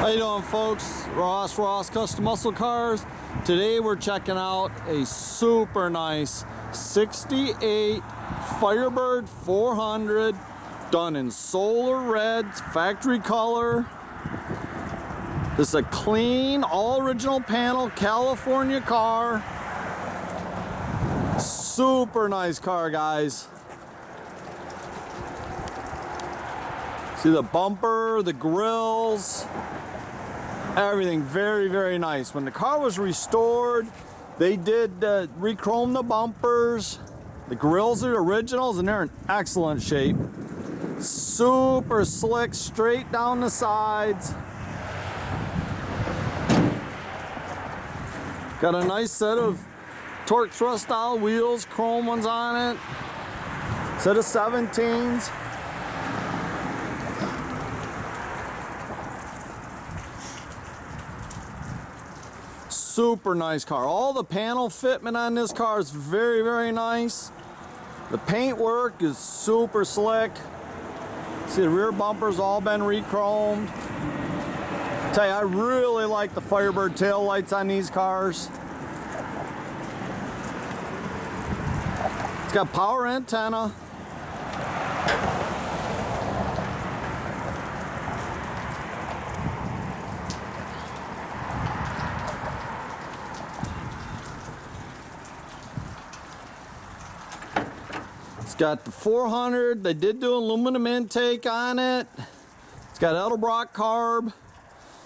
How you doing, folks? Ross Custom Muscle Cars. Today we're checking out a super nice 68 Firebird 400 done in solar reds, factory color. This is a clean, all original panel California car. Super nice car, guys. See the bumper, the grills, everything very, very nice. When the car was restored, they did re-chrome the bumpers. The grills are originals and they're in excellent shape. Super slick, straight down the sides. Got a nice set of torque thrust style wheels, chrome ones on it. Set of 17s. Super nice car. All the panel fitment on this car is very, very nice. The paint work is super slick. See, the rear bumper's all been re-chromed. Tell you, I really like the Firebird tail lights on these cars. It's got power antenna. It's got the 400. They did do aluminum intake on it. It's got Edelbrock carb.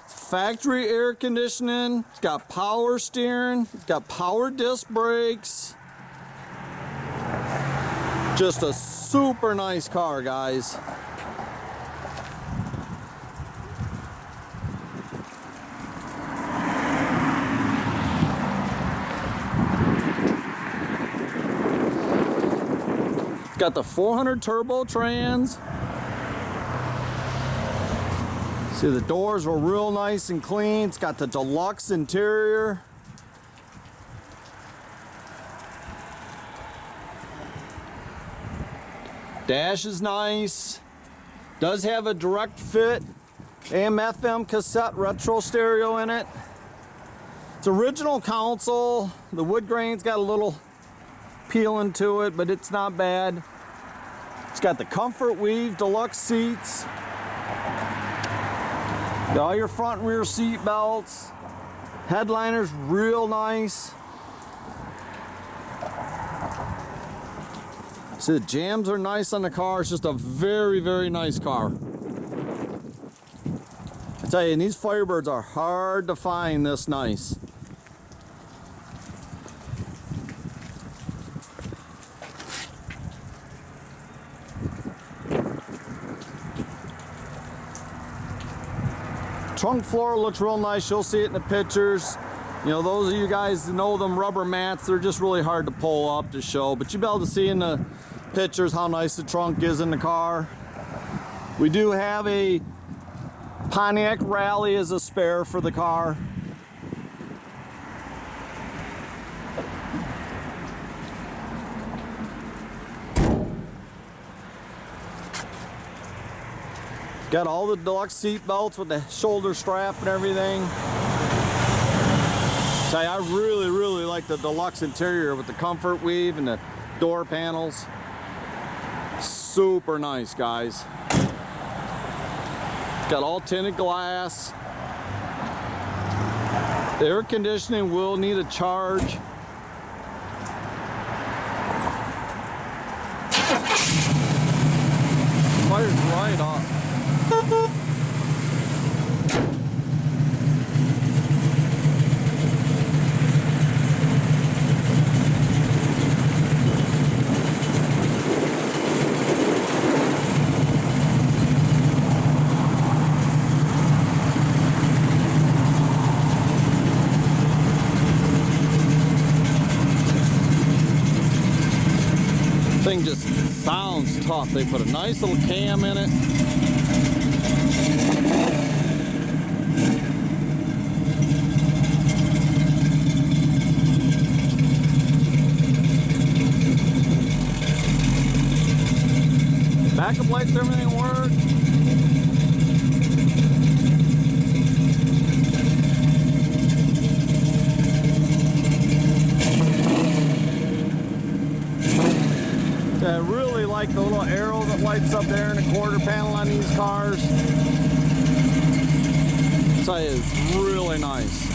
It's factory air conditioning. It's got power steering. It's got power disc brakes. Just a super nice car, guys. Got the 400 turbo trans. See, the doors were real nice and clean. It's got the deluxe interior. Dash is nice. Does have a direct fit AM/FM cassette retro stereo in it. It's original console. The wood grain's got a little peeling to it, but it's not bad. It's got the comfort weave deluxe seats. Got all your front and rear seat belts. Headliner's real nice. See, the jams are nice on the car. It's just a very, very nice car. I tell you, and these Firebirds are hard to find this nice. Trunk floor looks real nice. You'll see it in the pictures. You know, those of you guys that know them rubber mats, they're just really hard to pull up to show, but you'll be able to see in the pictures how nice the trunk is in the car. We do have a Pontiac Rally as a spare for the car. Got all the deluxe seat belts with the shoulder strap and everything. Tell you, I really, really like the deluxe interior with the comfort weave and the door panels. Super nice, guys. Got all tinted glass. The air conditioning will need a charge. Fires right off. Thing just sounds tough. They put a nice little cam in it. Backup lights, everything works. I really like the little arrow that lights up there in the quarter panel on these cars. So it's really nice.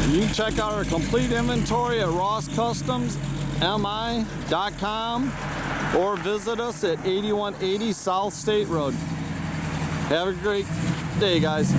You can check out our complete inventory at rosscustomsmi.com or visit us at 8180 South State Road. Have a great day, guys.